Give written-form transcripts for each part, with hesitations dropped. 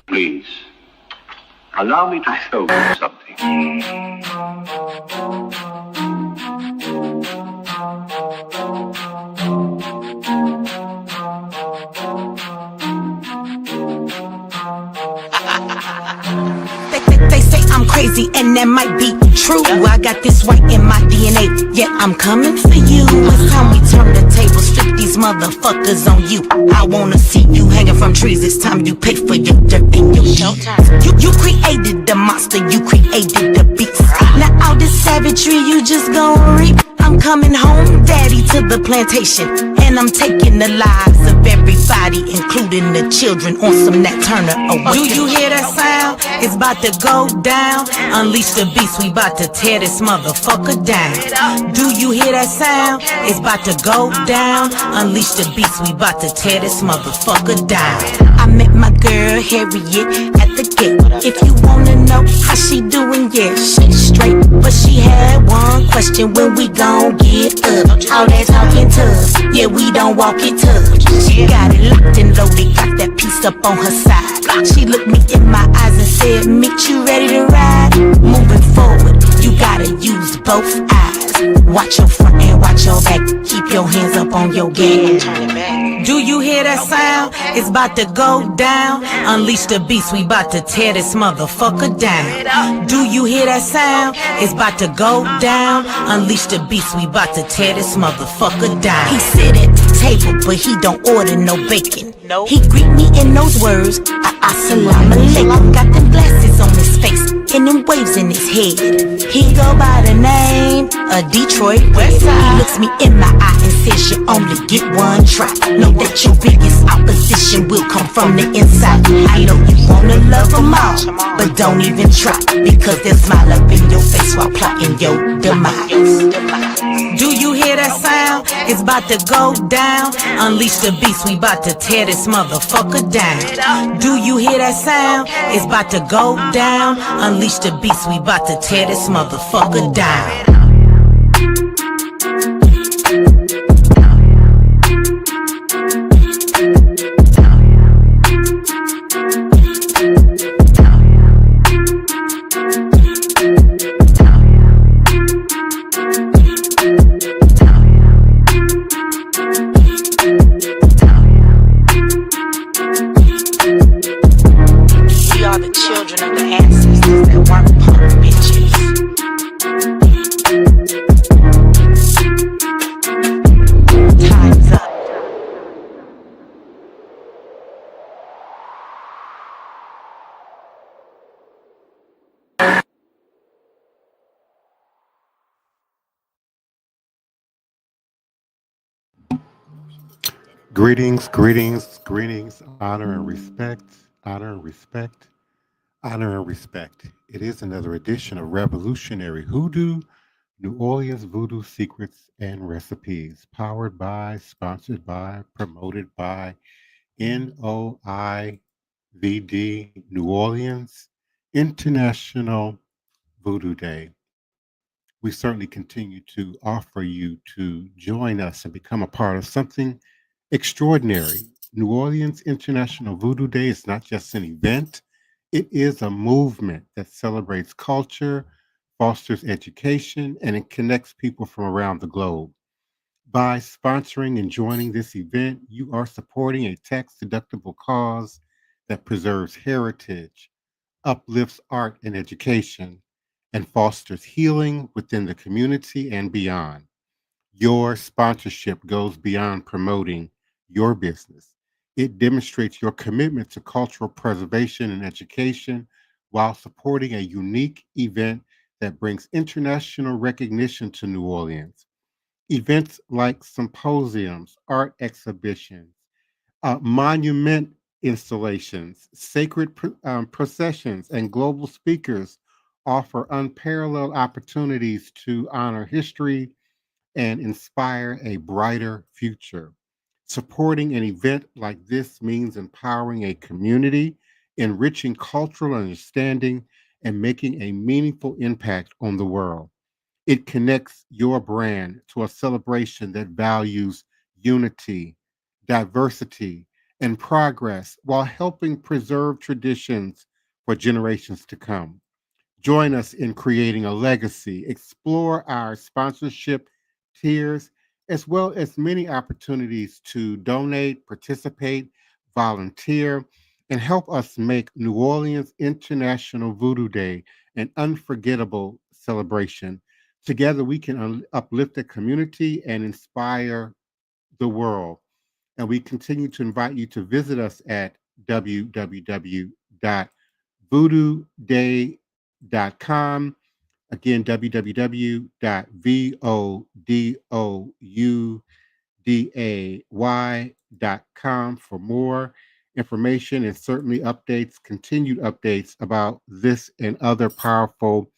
Please, allow me to show you something. They say I'm crazy and that might be true. I got this white in my DNA, yeah, I'm coming for you. It's time we turn the tables, flip these motherfuckers on you. I wanna see you hanging from trees, it's time you pay for your dirt and your showtime. You created the monster, you created the beast. Now all this savagery you just gon' reap. I'm coming home, daddy, to the plantation, and I'm taking the lives of everybody, including the children, on some Nat Turner. Do you hear that sound? It's about to go down. Unleash the beast, we about to tear this motherfucker down. Do you hear that sound? It's about to go down. Unleash the beast, we about to tear this motherfucker down. I met my girl Harriet at the gate. If you wanna know how she doing, yeah, she's straight. But she had one question: when we gon' get up? All that talking tough, yeah, we don't walk it tough. She got it locked and loaded, got that piece up on her side. She looked me in my eyes and said, "Mitch, you ready to ride?" Moving forward, you gotta use both eyes. Watch your front and watch your back. Keep your hands up on your gas. Do you hear that sound? It's about to go down. Unleash the beast, we about to tear this motherfucker down. Do you hear that sound? It's about to go down. Unleash the beast, we about to tear this motherfucker down. He sit at the table, but he don't order no bacon. He greet me in those words, assalamu alaikum. Got them glasses on his face and them waves in his head. He go by the name of Detroit West Side. He looks me in my eye and says, you only get one try. Know that your biggest opposition will come from the inside. I know you wanna love them all, but don't even try, because they'll smile up in your face while plotting your demise. Do you hear that sound? It's about to go down. Unleash the beast, we about to tear this motherfucker down. Do you hear that sound? It's about to go down. Unleash the beast, we about to tear this motherfucker down. Greetings, greetings, greetings, honor and respect, honor and respect, honor and respect. It is another edition of Revolutionary Hoodoo, New Orleans Voodoo Secrets and Recipes, powered by, sponsored by, promoted by NOIVD, New Orleans International Voodoo Day. we certainly continue to offer you to join us and become a part of something extraordinary. New Orleans International Voodoo Day is not just an event, it is a movement that celebrates culture, fosters education, and it connects people from around the globe. By sponsoring and joining this event, you are supporting a tax deductible cause that preserves heritage, uplifts art and education, and fosters healing within the community and beyond. Your sponsorship goes beyond promoting your business. It demonstrates your commitment to cultural preservation and education while supporting a unique event that brings international recognition to New Orleans. Events like symposiums, art exhibitions, monument installations, sacred processions, and global speakers offer unparalleled opportunities to honor history and inspire a brighter future. Supporting an event like this means empowering a community, enriching cultural understanding, and making a meaningful impact on the world. It connects your brand to a celebration that values unity, diversity, and progress while helping preserve traditions for generations to come. Join us in creating a legacy. Explore our sponsorship tiers, as well as many opportunities to donate, participate, volunteer, and help us make New Orleans International Voodoo Day an unforgettable celebration. Together, we can uplift the community and inspire the world. And we continue to invite you to visit us at www.voodooday.com. Again, www.vodouday.com for more information and certainly updates, continued updates about this and other powerful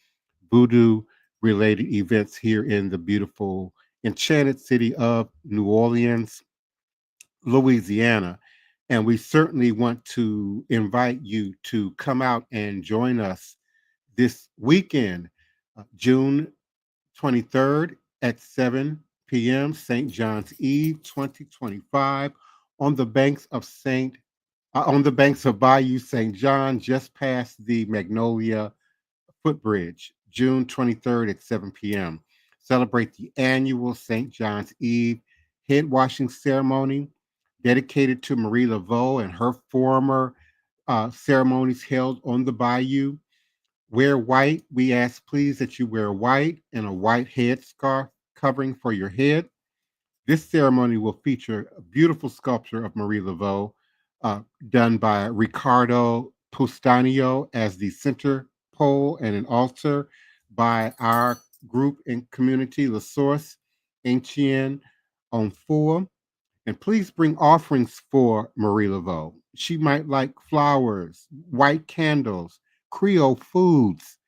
voodoo related events here in the beautiful, enchanted city of New Orleans, Louisiana. And we certainly want to invite you to come out and join us this weekend, June 23rd at 7 p.m., St. John's Eve 2025, on the banks of Bayou St. John, just past the Magnolia Footbridge, June 23rd at 7 p.m. Celebrate the annual St. John's Eve head washing ceremony dedicated to Marie Laveau and her former ceremonies held on the bayou. Wear white. We ask, please, that you wear white and a white headscarf covering for your head. This ceremony will feature a beautiful sculpture of Marie Laveau, done by Ricardo Pustanio as the center pole, and an altar by our group and community, La Source Ancien on 4. And please bring offerings for Marie Laveau. She might like flowers, white candles, Creole foods,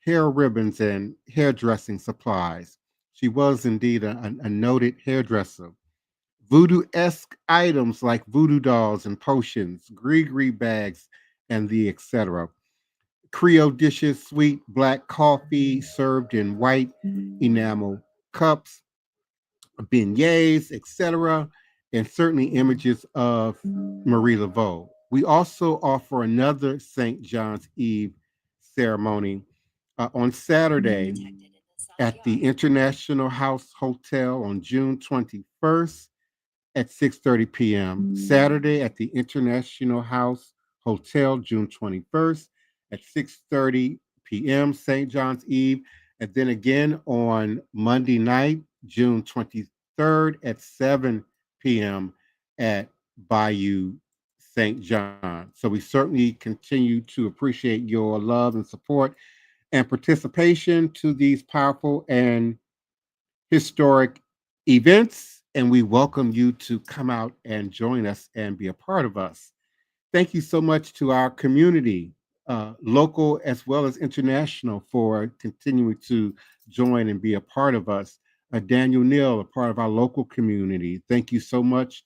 hair ribbons, and hairdressing supplies. She was indeed a noted hairdresser. Voodoo-esque items like voodoo dolls and potions, gree bags, and the etc. Creole dishes, sweet black coffee served in white enamel cups, beignets, etc., and certainly images of Marie Laveau. We also offer another St. John's Eve ceremony on Saturday at the International House Hotel on June 21st at 6:30 p.m. Saturday at the International House Hotel, June 21st at 6:30 p.m. St. John's Eve, and then again on Monday night, June 23rd at 7 p.m. at Bayou St. John. So we certainly continue to appreciate your love and support and participation to these powerful and historic events, and we welcome you to come out and join us and be a part of us. Thank you so much to our community, local as well as international, for continuing to join and be a part of us. Daniel Neal, a part of our local community, thank you so much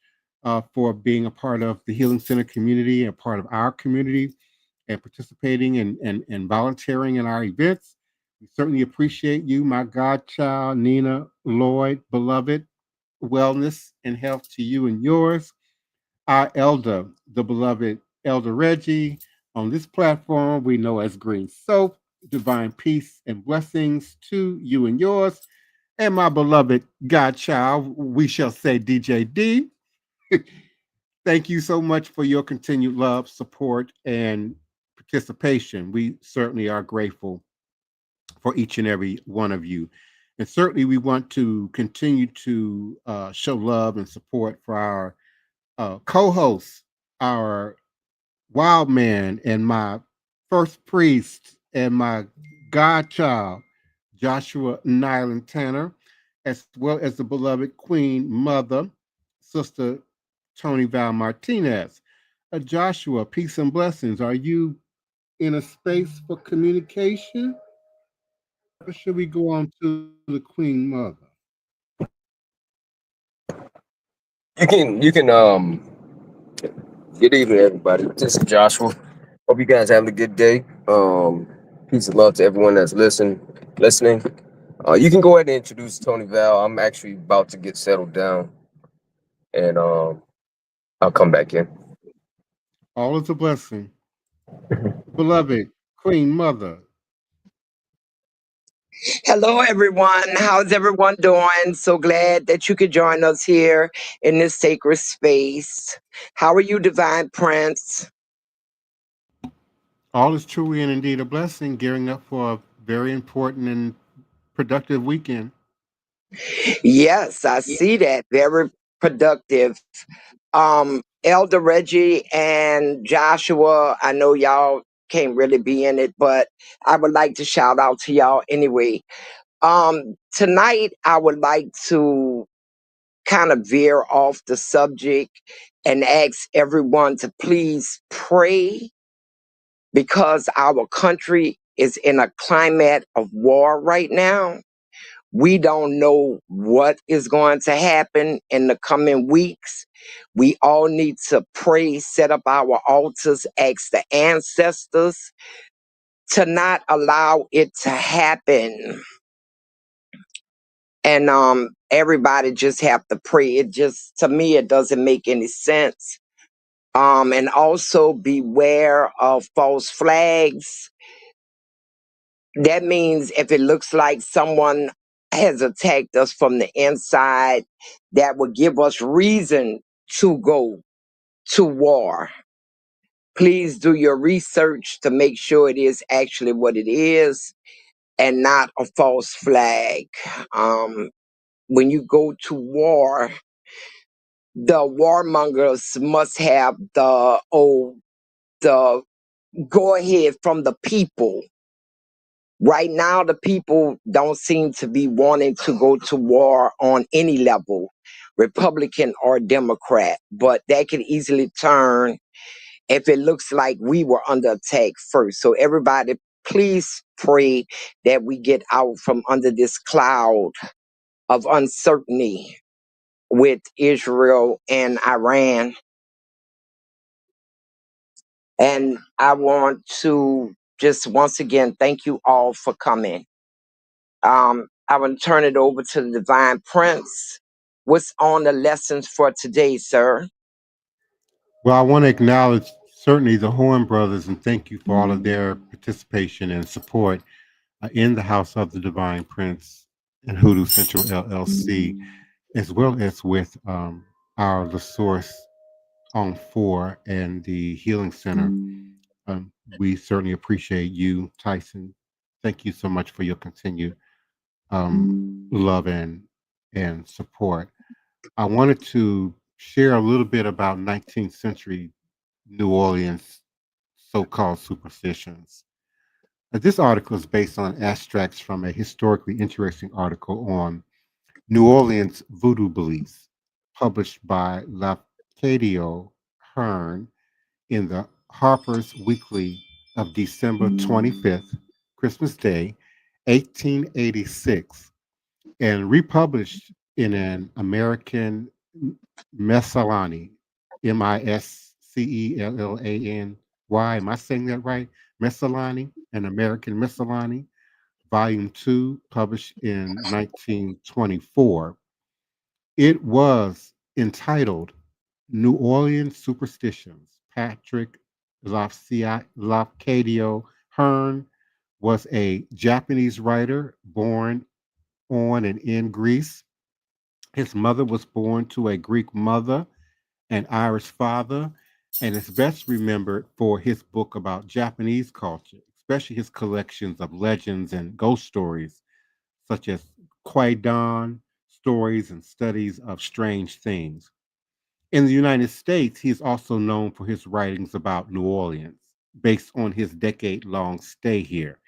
for being a part of the Healing Center community, a part of our community, and participating and volunteering in our events. We certainly appreciate you, my godchild, Nina Lloyd, beloved. Wellness and health to you and yours. Our elder, the beloved Elder Reggie, on this platform we know as Green Soap. Divine peace and blessings to you and yours. And my beloved godchild, we shall say DJ D. Thank you so much for your continued love, support, and participation. We certainly are grateful for each and every one of you. And certainly, we want to continue to show love and support for our co hosts, our wild man, and my first priest, and my godchild, Joshua Nylan Tanner, as well as the beloved Queen Mother, Sister Toni Val Martinez. Joshua, peace and blessings. Are you in a space for communication? Or should we go on to the Queen Mother? You can good evening everybody. This is Joshua. Hope you guys having a good day. Peace and love to everyone that's listening. You can go ahead and introduce Tony Val. I'm actually about to get settled down and I'll come back in. All is a blessing. Beloved Queen Mother. Hello, everyone. How's everyone doing? So glad that you could join us here in this sacred space. How are you, Divine Prince? All is truly and indeed a blessing, gearing up for a very important and productive weekend. Yes, I see that. Very productive. Elder Reggie and Joshua, I know y'all can't really be in it, but I would like to shout out to y'all anyway. Tonight, I would like to kind of veer off the subject and ask everyone to please pray because our country is in a climate of war right now. We don't know what is going to happen in the coming weeks. We all need to pray, set up our altars, ask the ancestors to not allow it to happen. And everybody just have to pray. It just, to me, it doesn't make any sense. And also beware of false flags. That means if it looks like someone has attacked us from the inside, that would give us reason to go to war. Please do your research to make sure it is actually what it is and not a false flag. When you go to war, the warmongers must have the go ahead from the people. Right now, the people don't seem to be wanting to go to war on any level, Republican or Democrat, but that could easily turn if it looks like we were under attack first. So everybody, please pray that we get out from under this cloud of uncertainty with Israel and Iran. And I want to just once again thank you all for coming. I will turn it over to the Divine Prince. What's on the lessons for today, sir? Well, I want to acknowledge certainly the Horn brothers and thank you for all of their participation and support in the House of the Divine Prince and Hoodoo Central LLC, as well as with our The Source on 4 and the Healing Center. We certainly appreciate you, Tyson. Thank you so much for your continued love and support. I wanted to share a little bit about 19th century New Orleans so-called superstitions. This article is based on extracts from a historically interesting article on New Orleans voodoo beliefs, published by Lafcadio Hearn in the Harper's Weekly of December 25th, Christmas Day, 1886, and republished in an American Miscellany, Miscellany. Am I saying that right? Miscellany, an American Miscellany, Volume 2, published in 1924. It was entitled New Orleans Superstitions. Patrick Lafcadio Hearn was a Japanese writer born on and in Greece. His mother was born to a Greek mother and Irish father, and is best remembered for his book about Japanese culture, especially his collections of legends and ghost stories, such as Kwaidan stories and studies of strange things. In the United States, he is also known for his writings about New Orleans, based on his decade long stay here.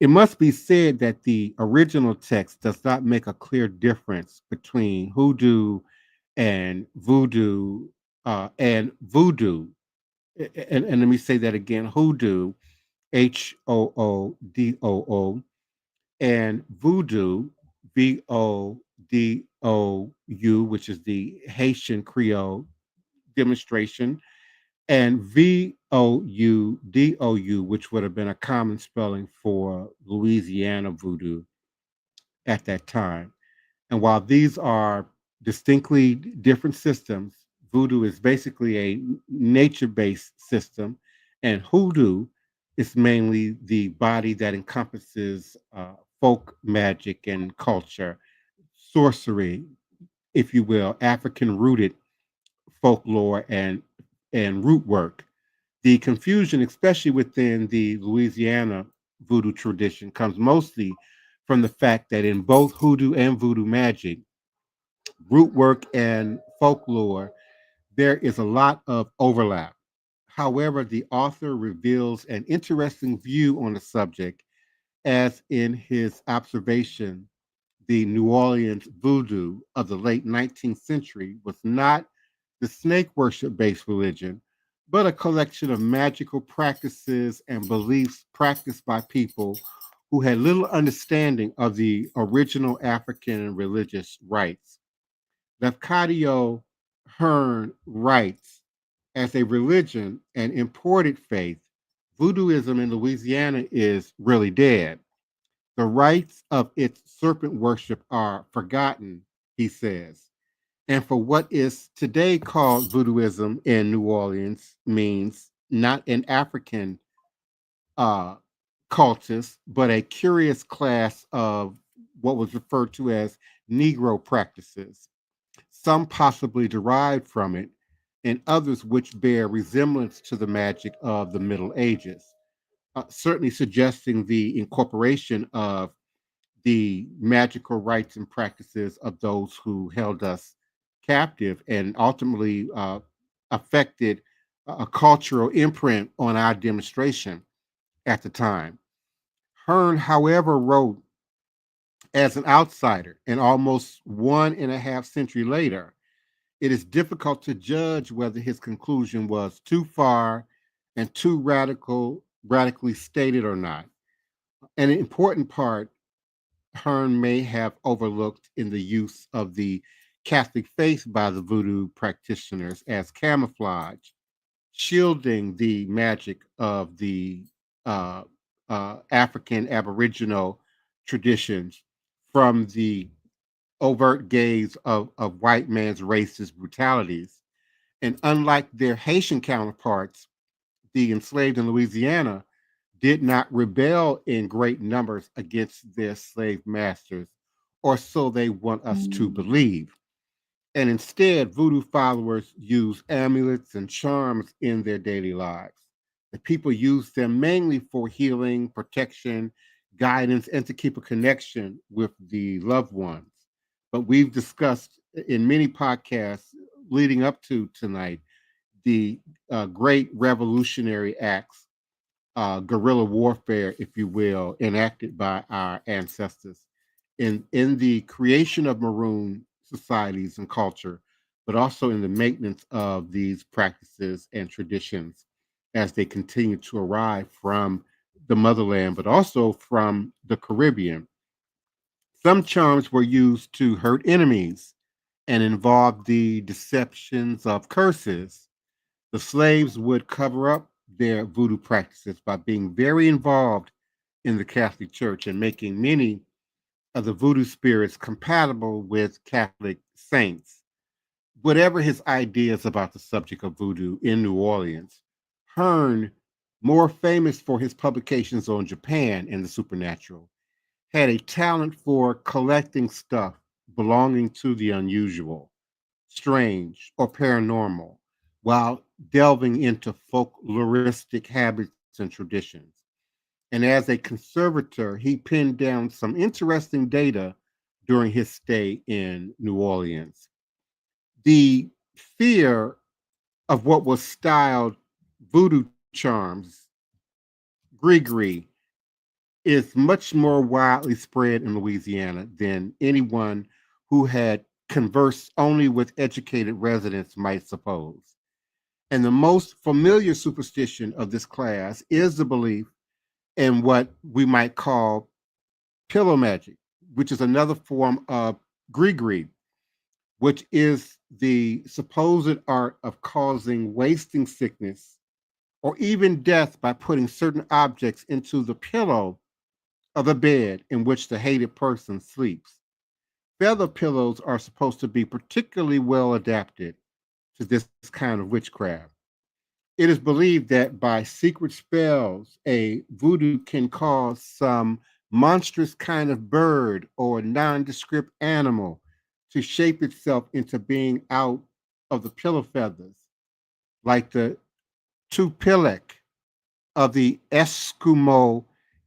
It must be said that the original text does not make a clear difference between hoodoo and voodoo and voodoo. And let me say that again: hoodoo, Hoodoo, and voodoo, Vodou, which is the Haitian Creole demonstration, and Voudou, which would have been a common spelling for Louisiana voodoo at that time. And while these are distinctly different systems, voodoo is basically a nature based system, and hoodoo is mainly the body that encompasses folk magic and culture, sorcery, if you will, African rooted folklore and root work. The confusion, especially within the Louisiana voodoo tradition, comes mostly from the fact that in both hoodoo and voodoo magic, root work and folklore, there is a lot of overlap. However, the author reveals an interesting view on the subject, as in his observation, the New Orleans voodoo of the late 19th century was not the snake worship based religion, but a collection of magical practices and beliefs practiced by people who had little understanding of the original African religious rites. Lafcadio Hearn writes, as a religion and imported faith, voodooism in Louisiana is really dead. The rites of its serpent worship are forgotten, he says. And for what is today called voodooism in New Orleans means not an African uh, cultist, but a curious class of what was referred to as Negro practices, some possibly derived from it, and others which bear resemblance to the magic of the Middle Ages, certainly suggesting the incorporation of the magical rites and practices of those who held us captive and ultimately affected a cultural imprint on our demonstration at the time. Hearn, however, wrote as an outsider, and almost 1.5 centuries later, it is difficult to judge whether his conclusion was too far and too radically stated or not. An important part Hearn may have overlooked in the use of the Catholic faith by the voodoo practitioners as camouflage, shielding the magic of the uh, African Aboriginal traditions from the overt gaze of white man's racist brutalities. And unlike their Haitian counterparts, the enslaved in Louisiana did not rebel in great numbers against their slave masters, or so they want us to believe. And instead, voodoo followers use amulets and charms in their daily lives. The people use them mainly for healing, protection, guidance, and to keep a connection with the loved ones. But we've discussed in many podcasts leading up to tonight the great revolutionary acts, guerrilla warfare, if you will, enacted by our ancestors in the creation of maroon societies and culture, but also in the maintenance of these practices and traditions as they continue to arrive from the motherland, but also from the Caribbean. Some charms were used to hurt enemies and involved the deceptions of curses. The slaves would cover up their voodoo practices by being very involved in the Catholic Church and making many of the voodoo spirits compatible with Catholic saints. Whatever his ideas about the subject of voodoo in New Orleans, Hearn, more famous for his publications on Japan and the supernatural, had a talent for collecting stuff belonging to the unusual, strange, or paranormal, while delving into folkloristic habits and traditions. And as a conservator, he pinned down some interesting data during his stay in New Orleans. The fear of what was styled voodoo charms, gree, is much more widely spread in Louisiana than anyone who had conversed only with educated residents might suppose. And the most familiar superstition of this class is the belief in what we might call pillow magic, which is another form of gree, which is the supposed art of causing wasting sickness or even death by putting certain objects into the pillow of the bed in which the hated person sleeps. Feather pillows are supposed to be particularly well adapted to this kind of witchcraft. It is believed that by secret spells, a voodoo can cause some monstrous kind of bird or nondescript animal to shape itself into being out of the pillow feathers, like the tupilek of the Eskimo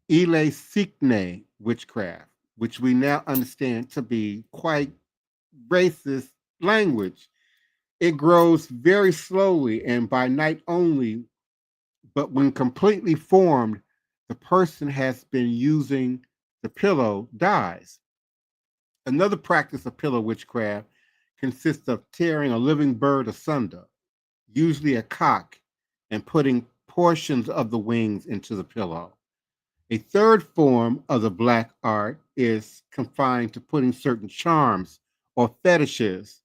Ile Sikne witchcraft, which we now understand to be quite racist language. It grows very slowly and by night only, but when completely formed, the person has been using the pillow dies. Another practice of pillow witchcraft consists of tearing a living bird asunder, usually a cock, and putting portions of the wings into the pillow. A third form of the black art is confined to putting certain charms or fetishes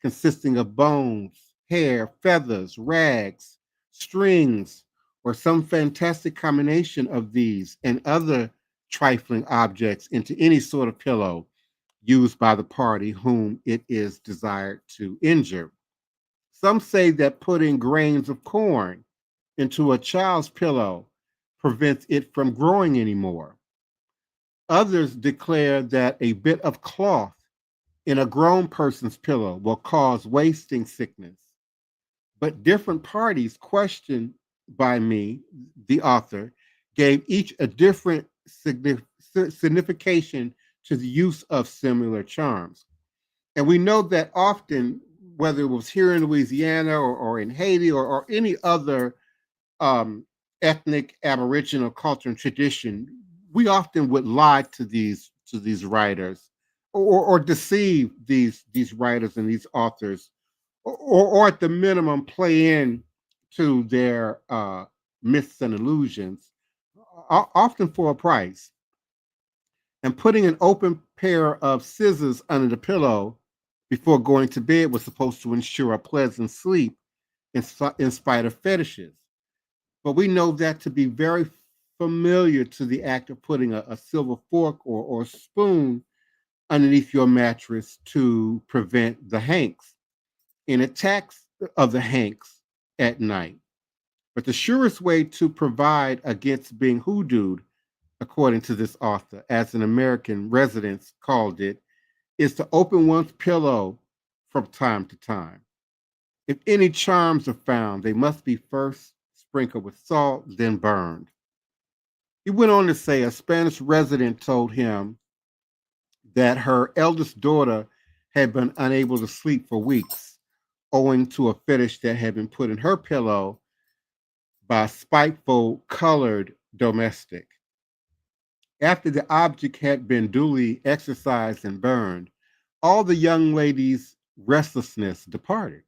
consisting of bones, hair, feathers, rags, strings, or some fantastic combination of these and other trifling objects into any sort of pillow used by the party whom it is desired to injure. Some say that putting grains of corn into a child's pillow prevents it from growing anymore. Others declare that a bit of cloth in a grown person's pillow will cause wasting sickness. But different parties, questioned by me, the author, gave each a different signification to the use of similar charms. And we know that often, whether it was here in Louisiana or in Haiti or any other ethnic Aboriginal culture and tradition, we often would lie to these writers or deceive these writers and these authors, or at the minimum play in to their myths and illusions, often for a price. And putting an open pair of scissors under the pillow before going to bed was supposed to ensure a pleasant sleep in spite of fetishes. But we know that to be very familiar to the act of putting a silver fork or spoon underneath your mattress to prevent the hanks and attacks of the hanks at night. But the surest way to provide against being hoodooed, according to this author, as an American residents called it, is to open one's pillow from time to time. If any charms are found, they must be first sprinkled with salt, then burned. He went on to say a Spanish resident told him that her eldest daughter had been unable to sleep for weeks, owing to a fetish that had been put in her pillow by a spiteful colored domestic. After the object had been duly exorcised and burned, all the young lady's restlessness departed.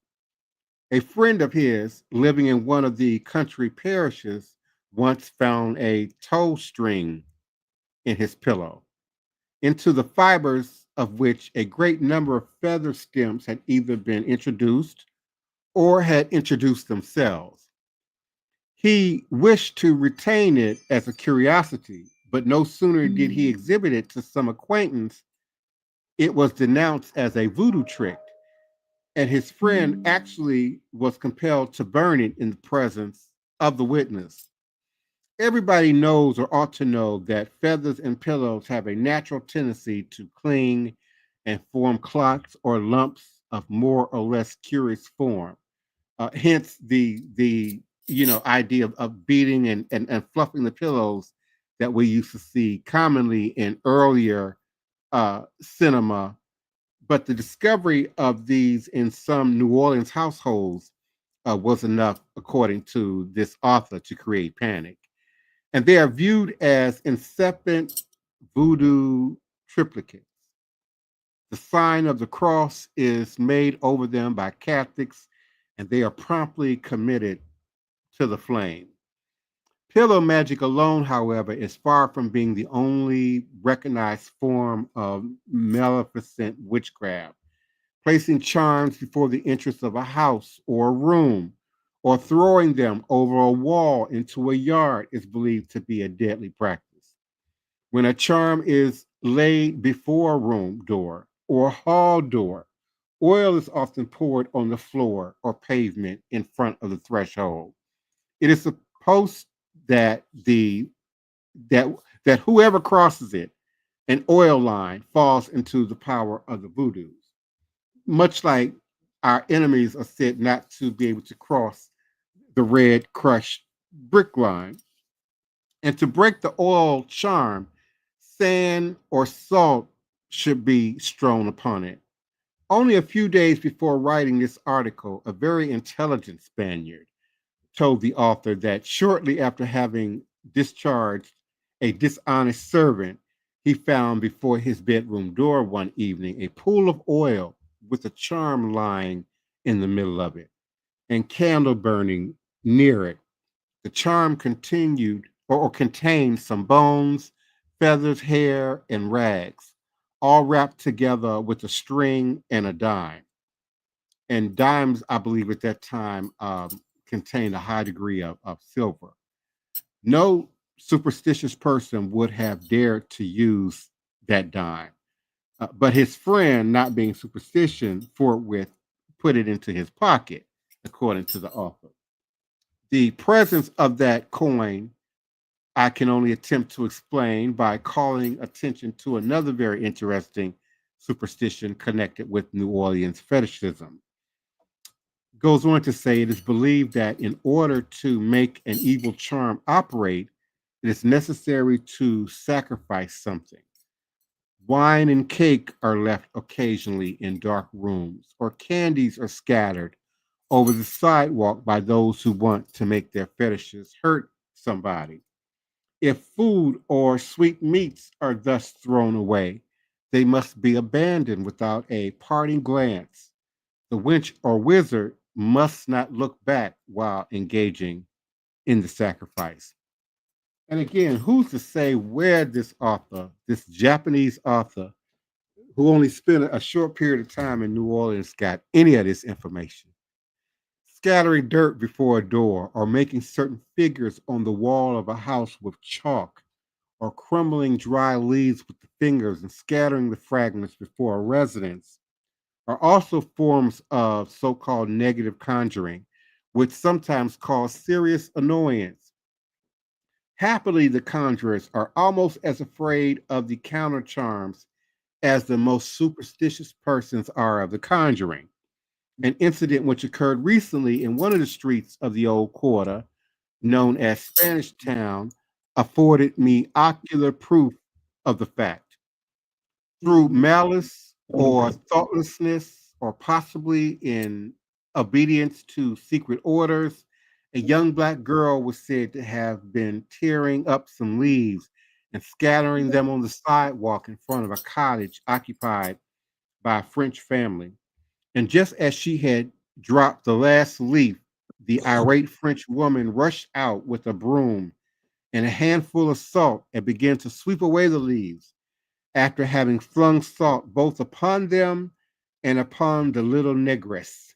A friend of his, living in one of the country parishes, once found a tow string in his pillow, into the fibers of which a great number of feather stems had either been introduced or had introduced themselves. He wished to retain it as a curiosity, but no sooner did he exhibit it to some acquaintance, it was denounced as a voodoo trick, and his friend actually was compelled to burn it in the presence of the witness. Everybody knows or ought to know that feathers and pillows have a natural tendency to cling and form clots or lumps of more or less curious form. Hence the idea of beating and fluffing the pillows that we used to see commonly in earlier cinema. But the discovery of these in some New Orleans households was enough, according to this author, to create panic. And they are viewed as incipient voodoo triplicates. The sign of the cross is made over them by Catholics, and they are promptly committed to the flame. Pillow magic alone, however, is far from being the only recognized form of maleficent witchcraft. Placing charms before the entrance of a house or a room, or throwing them over a wall into a yard is believed to be a deadly practice. When a charm is laid before a room door or hall door, oil is often poured on the floor or pavement in front of the threshold. It is supposed that the that that whoever crosses it, an oil line falls into the power of the voodoos. Much like our enemies are said not to be able to cross the red crushed brick line. And to break the oil charm, sand or salt should be strewn upon it. Only a few days before writing this article, a very intelligent Spaniard told the author that shortly after having discharged a dishonest servant, he found before his bedroom door one evening a pool of oil with a charm lying in the middle of it and candle burning near it. The charm continued or contained some bones, feathers, hair, and rags, all wrapped together with a string and a dime. And dimes, I believe, at that time contained a high degree of silver. No superstitious person would have dared to use that dime. But his friend, not being superstition, forthwith put it into his pocket, according to the author. The presence of that coin I can only attempt to explain by calling attention to another very interesting superstition connected with New Orleans fetishism. Goes on to say it is believed that in order to make an evil charm operate, it is necessary to sacrifice something. Wine and cake are left occasionally in dark rooms, or candies are scattered over the sidewalk by those who want to make their fetishes hurt somebody. If food or sweet meats are thus thrown away, they must be abandoned without a parting glance. The witch or wizard must not look back while engaging in the sacrifice. And again, who's to say where this author, this Japanese author, who only spent a short period of time in New Orleans, got any of this information? Scattering dirt before a door, or making certain figures on the wall of a house with chalk, or crumbling dry leaves with the fingers and scattering the fragments before a residence, are also forms of so called negative conjuring, which sometimes cause serious annoyance. Happily, the conjurers are almost as afraid of the counter charms as the most superstitious persons are of the conjuring. An incident which occurred recently in one of the streets of the old quarter, known as Spanish Town, afforded me ocular proof of the fact. Through malice or thoughtlessness, or possibly in obedience to secret orders, a young black girl was said to have been tearing up some leaves and scattering them on the sidewalk in front of a cottage occupied by a French family. And just as she had dropped the last leaf, the irate French woman rushed out with a broom and a handful of salt and began to sweep away the leaves after having flung salt both upon them and upon the little negress.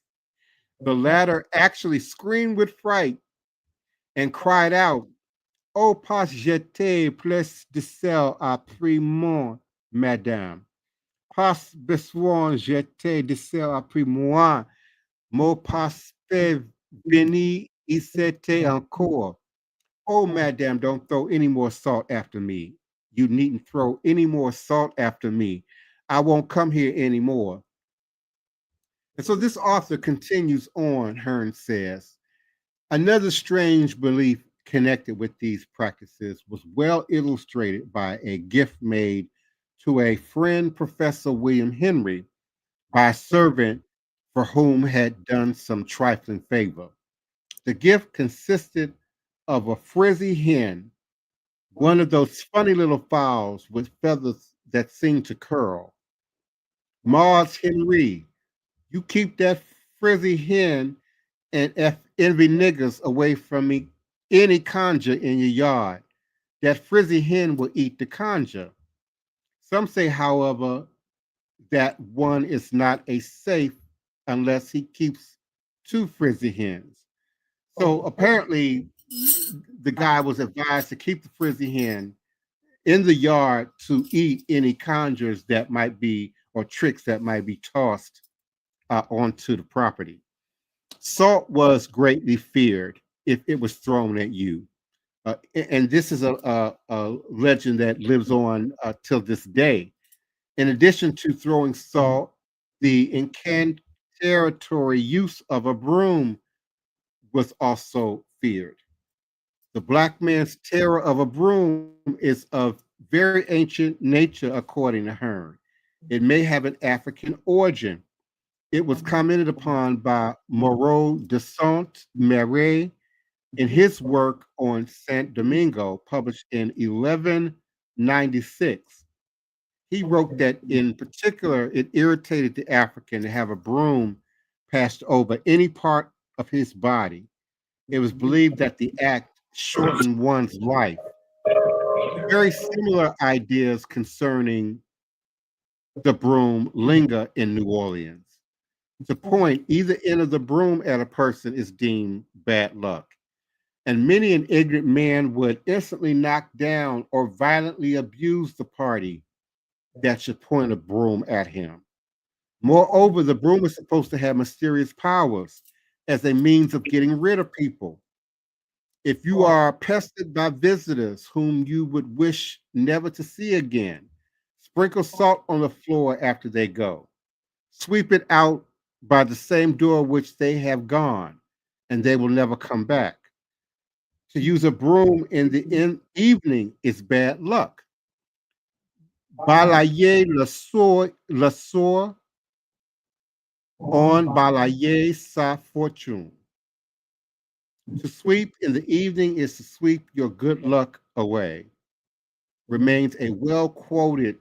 The latter actually screamed with fright and cried out, Au pas jeter plus de sel après moi, madame. Pas besoin jeter de sel après moi. Mon pas venir ici encore. Oh, madame, don't throw any more salt after me. You needn't throw any more salt after me. I won't come here anymore. And so this author continues on, Hearn says, another strange belief connected with these practices was well illustrated by a gift made to a friend, Professor William Henry, by a servant for whom had done some trifling favor. The gift consisted of a frizzy hen, one of those funny little fowls with feathers that seem to curl. Mars Henry, you keep that frizzy hen and envy niggas away from me. Any conjure in your yard, that frizzy hen will eat the conjure. Some say, however, that one is not a safe unless he keeps two frizzy hens. So apparently, the guy was advised to keep the frizzy hen in the yard to eat any conjures that might be or tricks that might be tossed onto the property. Salt was greatly feared if it was thrown at you. And this is a legend that lives on till this day. In addition to throwing salt, the incantatory use of a broom was also feared. The black man's terror of a broom is of very ancient nature, according to Hearn. It may have an African origin. It was commented upon by Moreau de Saint Mere in his work on Saint Domingo, published in 1196. He wrote that in particular, it irritated the African to have a broom passed over any part of his body. It was believed that the act shortened one's life. Very similar ideas concerning the broom linger in New Orleans. To point either end of the broom at a person is deemed bad luck. And many an ignorant man would instantly knock down or violently abuse the party that should point a broom at him. Moreover, the broom is supposed to have mysterious powers as a means of getting rid of people. If you are pestered by visitors whom you would wish never to see again, sprinkle salt on the floor after they go. Sweep it out by the same door which they have gone, and they will never come back. To use a broom in the evening is bad luck. Balayer le sort on balayer sa fortune. To sweep in the evening is to sweep your good luck away. Remains a well quoted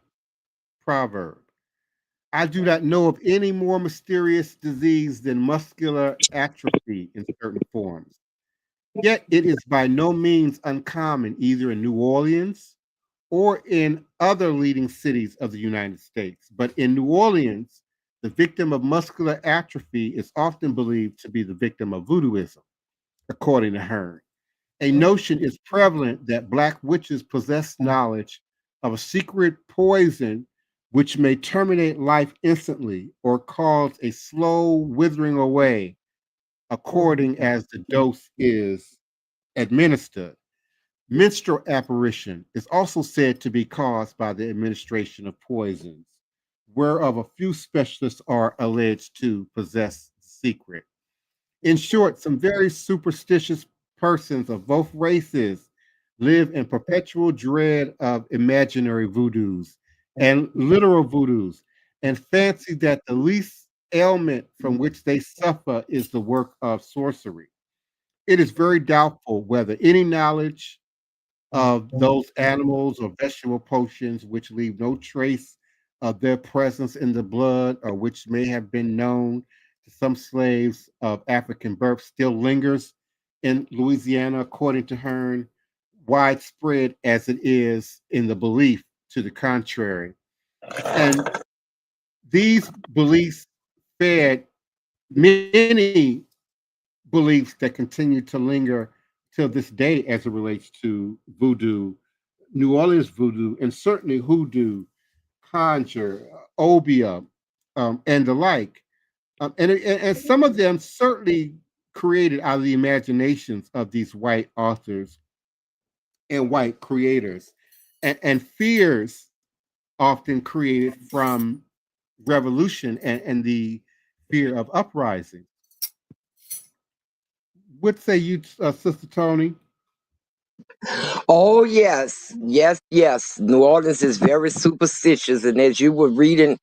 proverb. I do not know of any more mysterious disease than muscular atrophy in certain forms. Yet it is by no means uncommon either in New Orleans or in other leading cities of the United States. But in New Orleans, the victim of muscular atrophy is often believed to be the victim of voodooism, according to Hearn. A notion is prevalent that Black witches possess knowledge of a secret poison which may terminate life instantly or cause a slow withering away according as the dose is administered. Menstrual apparition is also said to be caused by the administration of poisons, whereof a few specialists are alleged to possess the secret. In short, some very superstitious persons of both races live in perpetual dread of imaginary voodoos and literal voodoos and fancy that the least ailment from which they suffer is the work of sorcery. It is very doubtful whether any knowledge of those animals or vegetable potions which leave no trace of their presence in the blood or which may have been known to some slaves of African birth still lingers in Louisiana, according to Hearn, widespread as it is in the belief to the contrary. And these beliefs fed many beliefs that continue to linger till this day as it relates to voodoo, New Orleans voodoo, and certainly hoodoo, conjure, obia, and the like. And some of them certainly created out of the imaginations of these white authors and white creators, and fears often created from revolution and the fear of uprising. What say you, Sister Toni? Oh, yes, yes, yes. New Orleans is very superstitious. And as you were reading,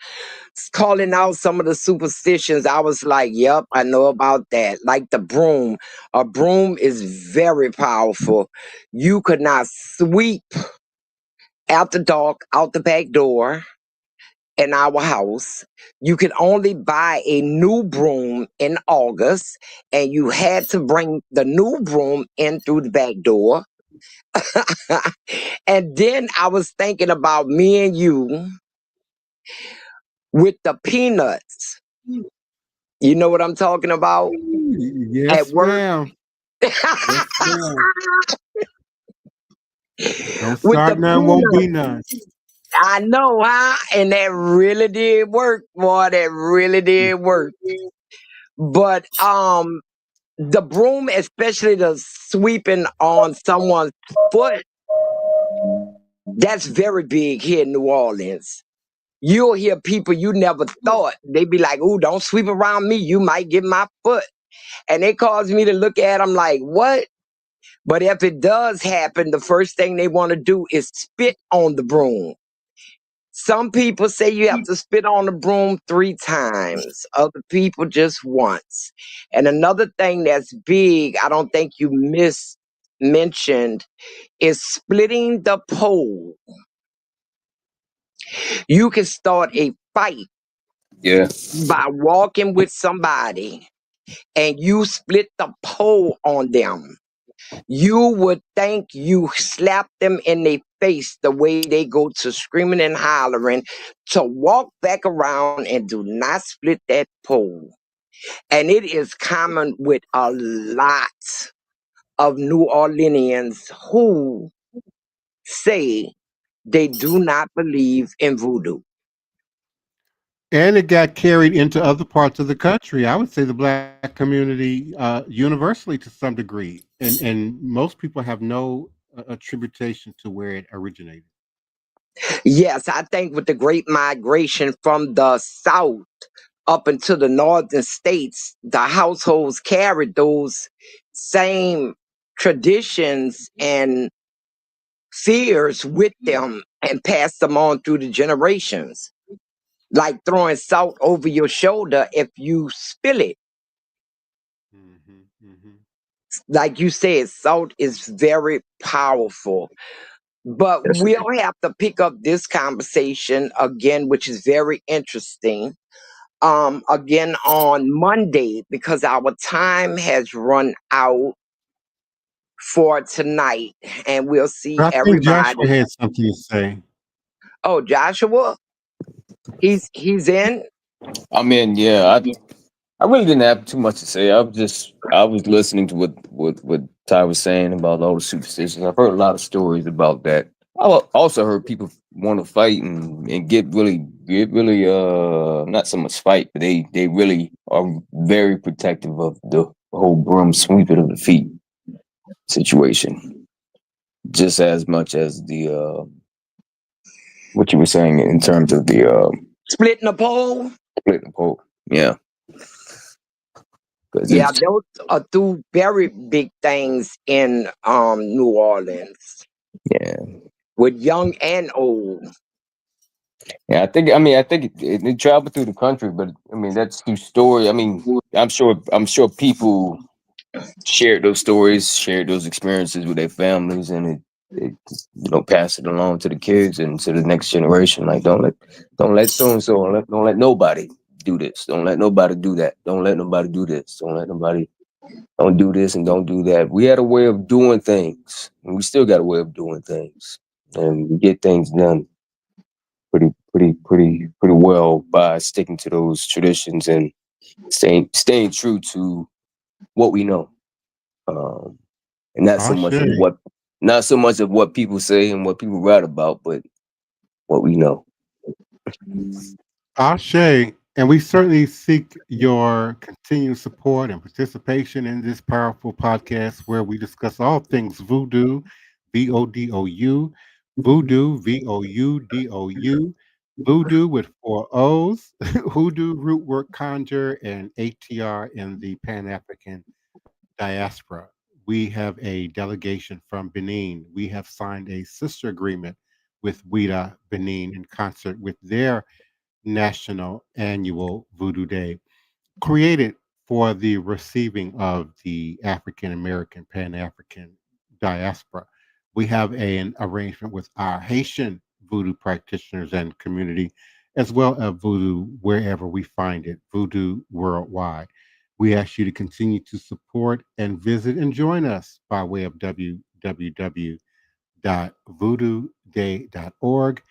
calling out some of the superstitions, I was like, yep, I know about that. Like the broom. A broom is very powerful. You could not sweep after dark out the back door in our house. You could only buy a new broom in August, and you had to bring the new broom in through the back door. And then I was thinking about me and you with the peanuts. You know what I'm talking about? At Yes, work. ma'am. Yes, ma'am. Don't With the start none, won't peanuts. be none. I know, huh? And that really did work, boy. That really did work. But the broom, especially the sweeping on someone's foot, that's very big here in New Orleans. You'll hear people you never thought. They be like, "Ooh, don't sweep around me. You might get my foot." And it caused me to look at them like, "What?" But if it does happen, the first thing they want to do is spit on the broom. Some people say you have to spit on the broom 3 times. Other people just once. And another thing that's big, I don't think you mentioned, is splitting the pole. You can start a fight Yeah. by walking with somebody and you split the pole on them. You would think you slapped them in their face the way they go to screaming and hollering to walk back around and do not split that pole. And it is common with a lot of New Orleanians who say they do not believe in voodoo. And it got carried into other parts of the country. I would say the black community, universally to some degree, and most people have no attribution to where it originated. Yes, I think with the great migration from the South up into the northern states, the households carried those same traditions and fears with them and passed them on through the generations. Like throwing salt over your shoulder if you spill it. Hmm. Hmm. Like you said, salt is very powerful. But Yes. we'll have to pick up this conversation again, which is very interesting. Again on Monday, because our time has run out for tonight, and we'll see But I think Joshua everybody. had something to say. Oh, Joshua, he's in. I mean, yeah, I really didn't have too much to say. I was listening to what Ty was saying about all the superstitions. I've heard a lot of stories about that. Also heard people want to fight and get really not so much fight, but they really are very protective of the whole broom sweeping of the feet situation. Just as much as the what you were saying in terms of the Splitting the pole. splitting the pole. Yeah. Because Yeah, it's those are 2 very big things in New Orleans yeah. with young and old. Yeah, I think it traveled through the country, but I mean that's through story. I mean, I'm sure people shared those stories, shared those experiences with their families, and it pass it along to the kids and to the next generation. Like don't let so and so, don't let nobody do this. Don't let nobody do that. Don't let nobody do this. Don't do this and don't do that. We had a way of doing things, and we still got a way of doing things, and we get things done pretty well by sticking to those traditions and staying true to what we know. Um, and not so much of what people say and what people write about, but what we know. Ashe, and we certainly seek your continued support and participation in this powerful podcast where we discuss all things voodoo, VODOU, voodoo, VOUDOU, voodoo with 4 O's, hoodoo, root work, conjure, and ATR in the Pan African diaspora. We have a delegation from Benin. We have signed a sister agreement with WIDA Benin in concert with their National Annual Voodoo Day, created for the receiving of the African American, Pan African diaspora. We have an arrangement with our Haitian voodoo practitioners and community, as well as voodoo wherever we find it, voodoo worldwide. We ask you to continue to support and visit and join us by way of www.voodooday.org,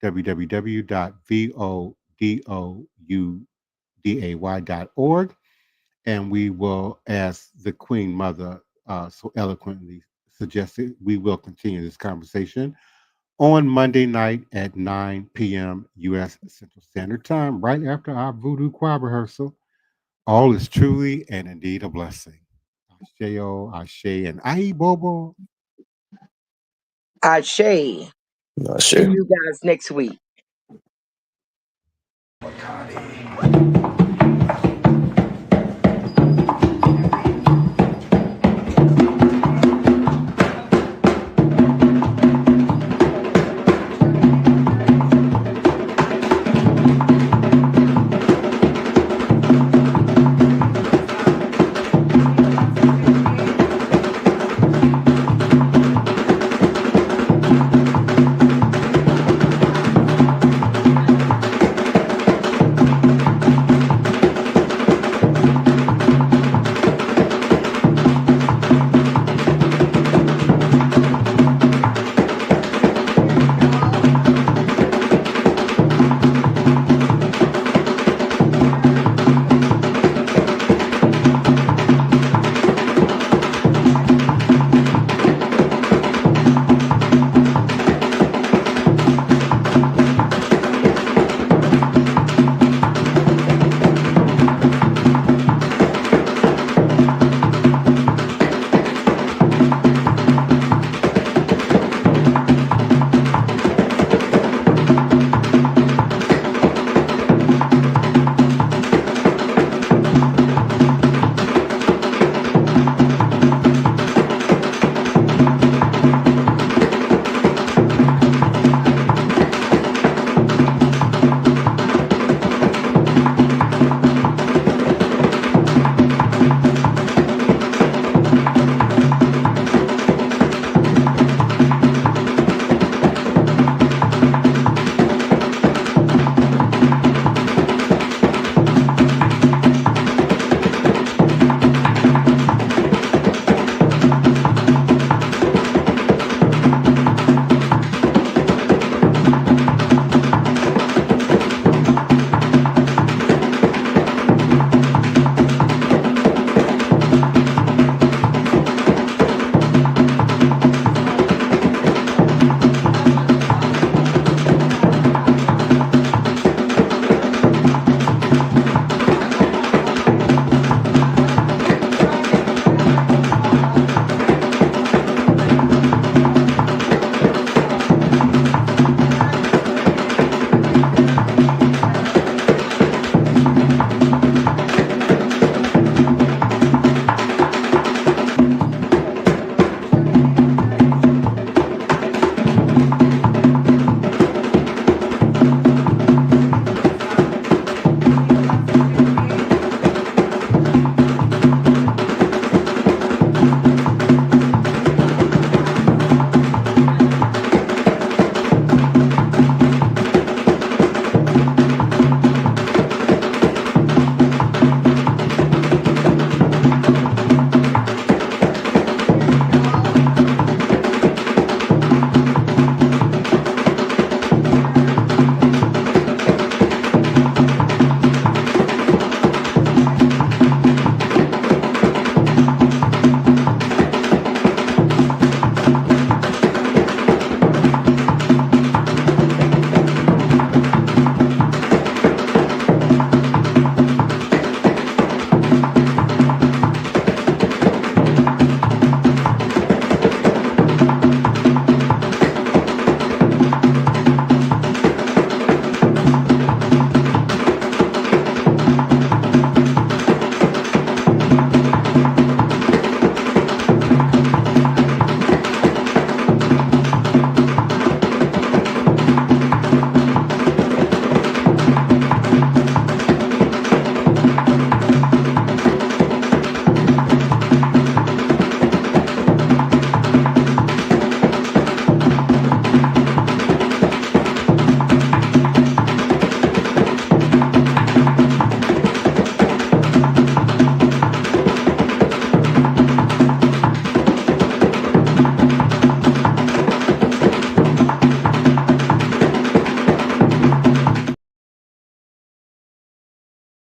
www.vodouday.org, and we will, as the Queen Mother so eloquently suggested, we will continue this conversation on Monday night at 9 p.m. U.S. Central Standard Time, right after our voodoo choir rehearsal. All is truly and indeed a blessing. Ashe-o, Ashe, and AYIBOBO. Ashe. See Sure. you guys next week.